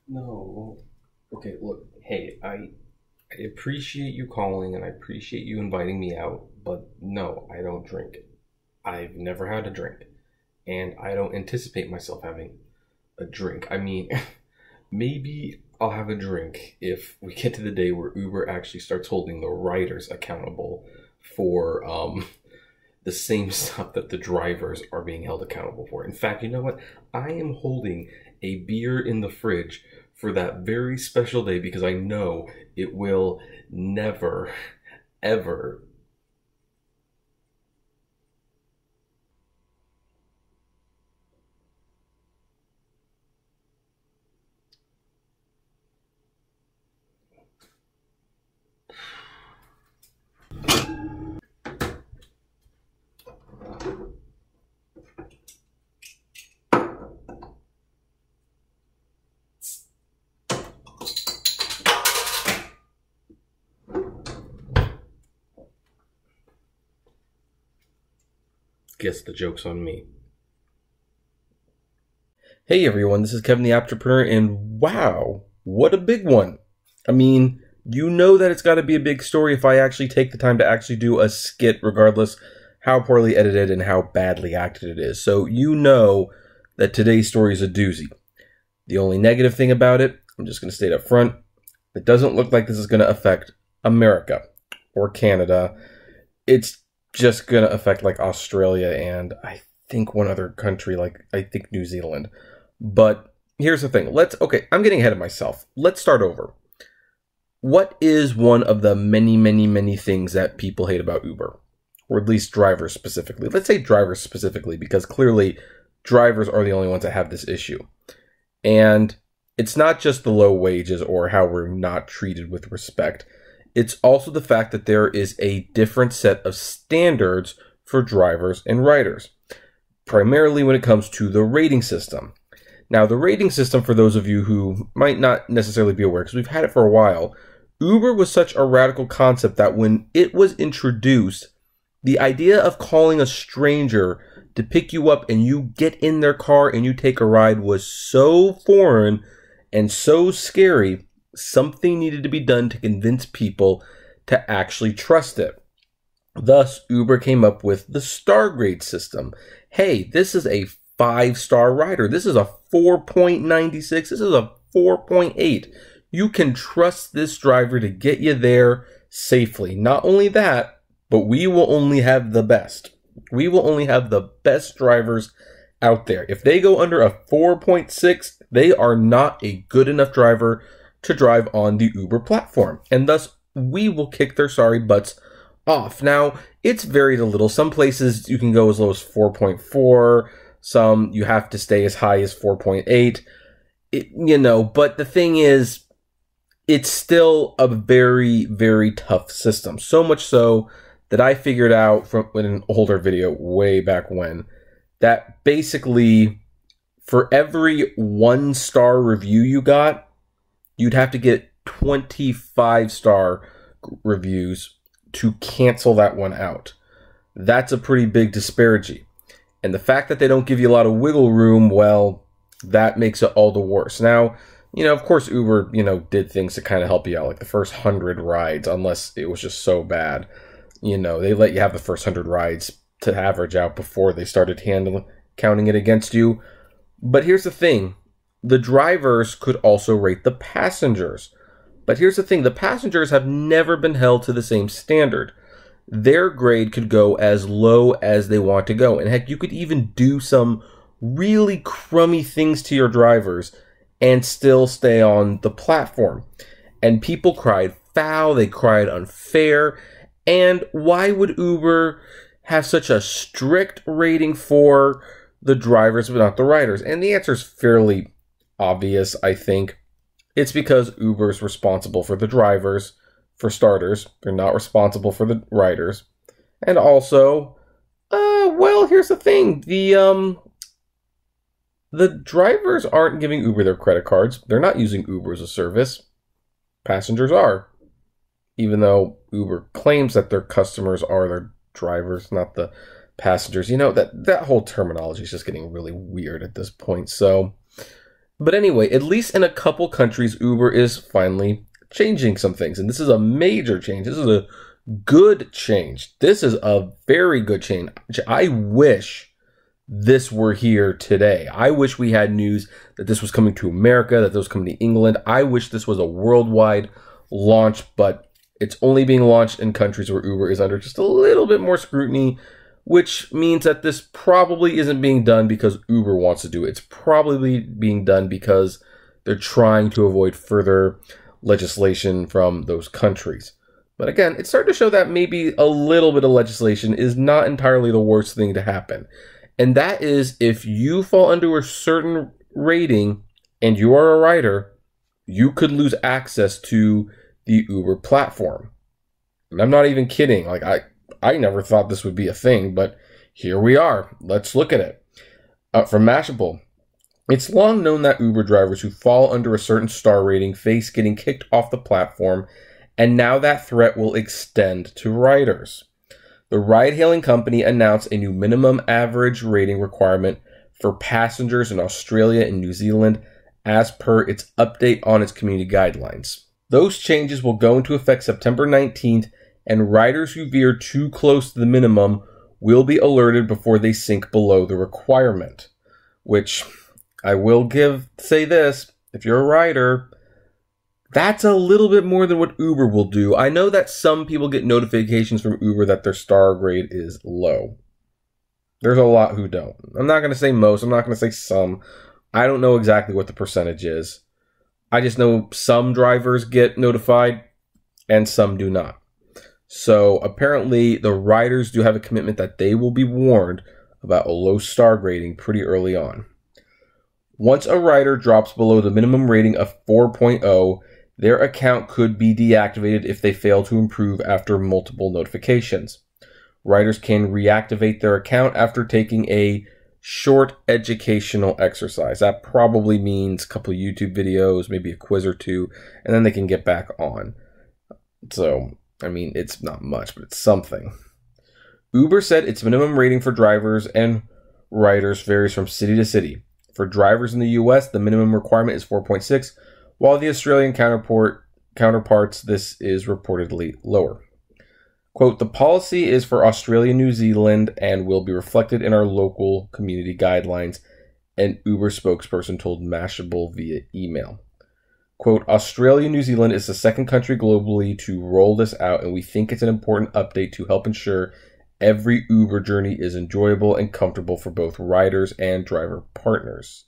No. Okay, look, hey, I appreciate you calling and I appreciate you inviting me out, but no, I don't drink. I've never had a drink, and I don't anticipate myself having a drink. I mean, maybe I'll have a drink if we get to the day where Uber actually starts holding the riders accountable for the same stuff that the drivers are being held accountable for. In fact, you know what? I am holding a beer in the fridge for that very special day because I know it will never, ever. Guess the joke's on me. Hey everyone, this is Kevin the Apptrepreneur, and wow, what a big one. I mean, you know that it's got to be a big story if I actually take the time to actually do a skit, regardless how poorly edited and how badly acted it is. So you know that today's story is a doozy. The only negative thing about it, I'm just going to state up front, it doesn't look like this is going to affect America or Canada. It's just going to affect like Australia and I think one other country, like I think New Zealand. But here's the thing. Okay, I'm getting ahead of myself. Let's start over. What is one of the many, many, many things that people hate about Uber? Or at least drivers specifically. Let's say drivers specifically, because clearly drivers are the only ones that have this issue. And it's not just the low wages or how we're not treated with respect. It's also the fact that there is a different set of standards for drivers and riders, primarily when it comes to the rating system. Now, the rating system, for those of you who might not necessarily be aware, because we've had it for a while, Uber was such a radical concept that when it was introduced, the idea of calling a stranger to pick you up and you get in their car and you take a ride was so foreign and so scary, something needed to be done to convince people to actually trust it. Thus, Uber came up with the star grade system. Hey, this is a 5-star rider. This is a 4.96. This is a 4.8. You can trust this driver to get you there safely. Not only that, but we will only have the best. We will only have the best drivers out there. If they go under a 4.6, they are not a good enough driver to drive on the Uber platform. And thus, we will kick their sorry butts off. Now, it's varied a little. Some places you can go as low as 4.4. Some you have to stay as high as 4.8. But the thing is, it's still a very, very tough system. So much so that I figured out from in an older video way back when that basically for every 1-star review you got, you'd have to get 25-star reviews to cancel that one out. That's a pretty big disparity. And the fact that they don't give you a lot of wiggle room, well, that makes it all the worse. Now, of course, Uber, did things to kind of help you out, like the first 100 rides, unless it was just so bad. They let you have the first 100 rides to average out before they started counting it against you. But here's the thing. The drivers could also rate the passengers. But here's the thing. The passengers have never been held to the same standard. Their grade could go as low as they want to go. And heck, you could even do some really crummy things to your drivers and still stay on the platform. And people cried foul, they cried unfair. And why would Uber have such a strict rating for the drivers but not the riders? And the answer is fairly obvious, I think. It's because Uber is responsible for the drivers, for starters. They're not responsible for the riders. And also, well, here's the thing. The drivers aren't giving Uber their credit cards. They're not using Uber as a service. Passengers are. Even though Uber claims that their customers are their drivers, not the passengers. That whole terminology is just getting really weird at this point. So, But anyway, at least in a couple countries, Uber is finally changing some things. And this is a major change. This is a good change. This is a very good change. I wish this were here today. I wish we had news that this was coming to America, that this was coming to England. I wish this was a worldwide launch, but it's only being launched in countries where Uber is under just a little bit more scrutiny, which means that this probably isn't being done because Uber wants to do it. It's probably being done because they're trying to avoid further legislation from those countries. But again, it's starting to show that maybe a little bit of legislation is not entirely the worst thing to happen. And that is, if you fall under a certain rating and you are a rider, you could lose access to the Uber platform. And I'm not even kidding. Like, I never thought this would be a thing, but here we are. Let's look at it. From Mashable, it's long known that Uber drivers who fall under a certain star rating face getting kicked off the platform, and now that threat will extend to riders. The ride-hailing company announced a new minimum average rating requirement for passengers in Australia and New Zealand as per its update on its community guidelines. Those changes will go into effect September 19th, and riders who veer too close to the minimum will be alerted before they sink below the requirement. Which, I will say this, if you're a rider, that's a little bit more than what Uber will do. I know that some people get notifications from Uber that their star grade is low. There's a lot who don't. I'm not going to say most. I'm not going to say some. I don't know exactly what the percentage is. I just know some drivers get notified and some do not. So apparently the riders do have a commitment that they will be warned about a low star grading pretty early on. Once a rider drops below the minimum rating of 4.0, their account could be deactivated if they fail to improve after multiple notifications. Riders can reactivate their account after taking a short educational exercise. That probably means a couple of YouTube videos, maybe a quiz or two, and then they can get back on. So, I mean, it's not much, but it's something. Uber said its minimum rating for drivers and riders varies from city to city. For drivers in the US, the minimum requirement is 4.6, while the Australian counterparts, this is reportedly lower. Quote, the policy is for Australia and New Zealand and will be reflected in our local community guidelines, an Uber spokesperson told Mashable via email. Quote, Australia and New Zealand is the second country globally to roll this out, and we think it's an important update to help ensure every Uber journey is enjoyable and comfortable for both riders and driver partners.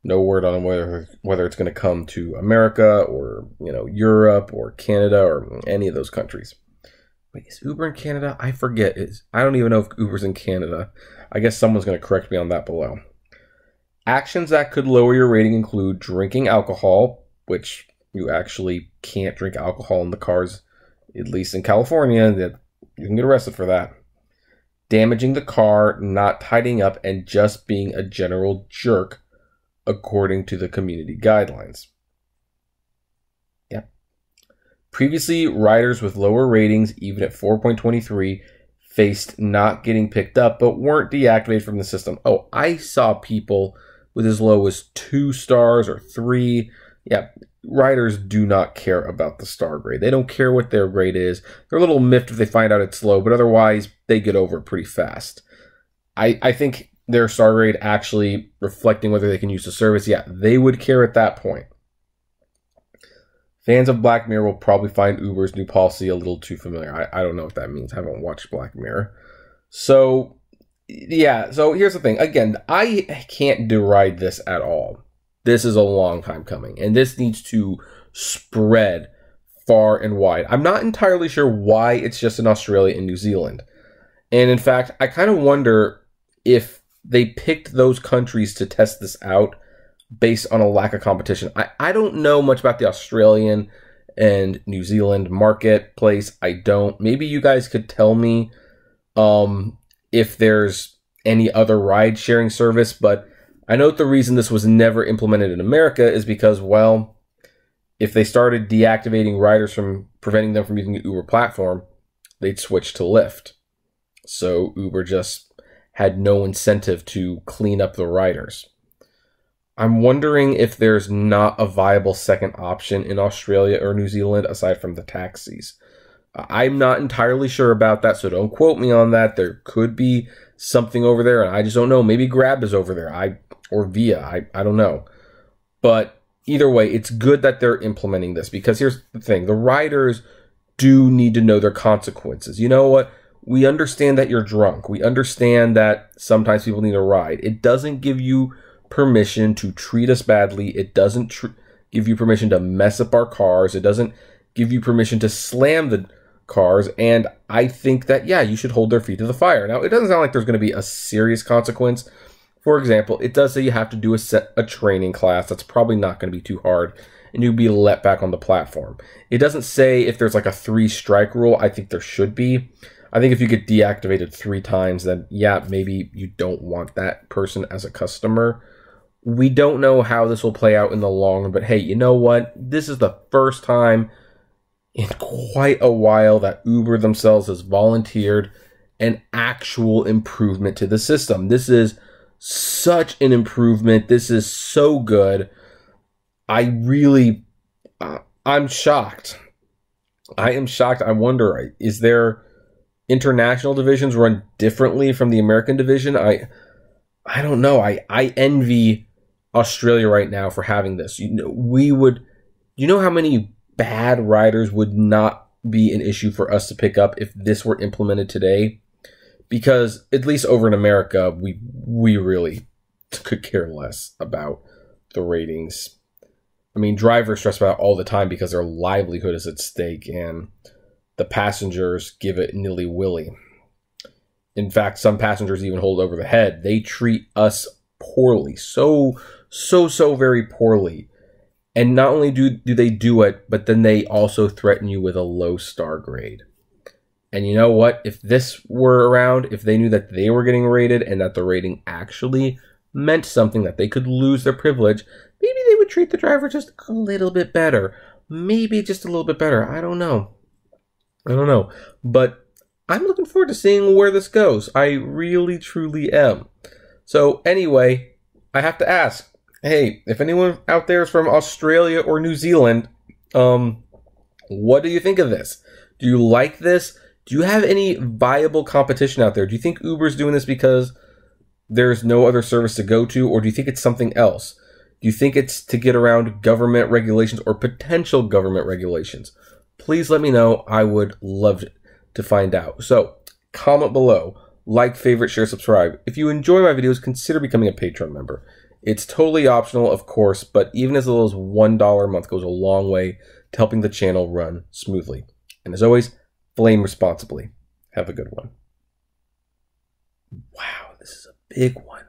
No word on whether it's going to come to America or, Europe or Canada or any of those countries. Wait, is Uber in Canada? I forget. I don't even know if Uber's in Canada. I guess someone's going to correct me on that below. Actions that could lower your rating include drinking alcohol, which you actually can't drink alcohol in the cars, at least in California. That you can get arrested for that. Damaging the car, not tidying up, and just being a general jerk, according to the community guidelines. Yep. Previously, riders with lower ratings, even at 4.23, faced not getting picked up, but weren't deactivated from the system. Oh, I saw people with as low as 2 stars or 3. Yeah, riders do not care about the star grade. They don't care what their grade is. They're a little miffed if they find out it's low, but otherwise, they get over it pretty fast. I think their star grade actually reflecting whether they can use the service, yeah, they would care at that point. Fans of Black Mirror will probably find Uber's new policy a little too familiar. I don't know what that means. I haven't watched Black Mirror. So, yeah, so here's the thing. Again, I can't deride this at all. This is a long time coming, and this needs to spread far and wide. I'm not entirely sure why it's just in Australia and New Zealand. And in fact, I kind of wonder if they picked those countries to test this out based on a lack of competition. I don't know much about the Australian and New Zealand marketplace. I don't. Maybe you guys could tell me if there's any other ride-sharing service, but I know the reason this was never implemented in America is because, well, if they started deactivating riders from preventing them from using the Uber platform, they'd switch to Lyft. So Uber just had no incentive to clean up the riders. I'm wondering if there's not a viable second option in Australia or New Zealand aside from the taxis. I'm not entirely sure about that, so don't quote me on that. There could be something over there, and I just don't know. Maybe Grab is over there, or Via. I don't know. But either way, it's good that they're implementing this, because here's the thing. The riders do need to know their consequences. You know what? We understand that you're drunk. We understand that sometimes people need a ride. It doesn't give you permission to treat us badly. It doesn't give you permission to mess up our cars. It doesn't give you permission to slam the cars. And I think that, yeah, you should hold their feet to the fire. Now, it doesn't sound like there's going to be a serious consequence. For example, it does say you have to do a training class. That's probably not going to be too hard, and you'll be let back on the platform. It doesn't say if there's like a 3-strike rule. I think there should be. I think if you get deactivated 3 times, then yeah, maybe you don't want that person as a customer. We don't know how this will play out in the long run, but hey, you know what? This is the first time in quite a while that Uber themselves has volunteered an actual improvement to the system. This is such an improvement. This is so good. I'm shocked. I am shocked. I wonder, is there international divisions run differently from the American division? I don't know. I envy Australia right now for having this. You know how many bad riders would not be an issue for us to pick up if this were implemented today? Because at least over in America, we really could care less about the ratings. I mean, drivers stress about it all the time because their livelihood is at stake, and the passengers give it nilly-willy. In fact, some passengers even hold over the head. They treat us poorly, so very poorly. And not only do they do it, but then they also threaten you with a low star grade. And you know what? If this were around, if they knew that they were getting rated and that the rating actually meant something, that they could lose their privilege, maybe they would treat the driver just a little bit better. Maybe just a little bit better. I don't know. But I'm looking forward to seeing where this goes. I really, truly am. So anyway, I have to ask, hey, if anyone out there is from Australia or New Zealand, what do you think of this? Do you like this? Do you have any viable competition out there? Do you think Uber's doing this because there's no other service to go to, or do you think it's something else? Do you think it's to get around government regulations or potential government regulations? Please let me know. I would love to find out. So comment below, like, favorite, share, subscribe. If you enjoy my videos, consider becoming a Patreon member. It's totally optional, of course, but even as little as $1 a month goes a long way to helping the channel run smoothly. And as always, flame responsibly. Have a good one. Wow, this is a big one.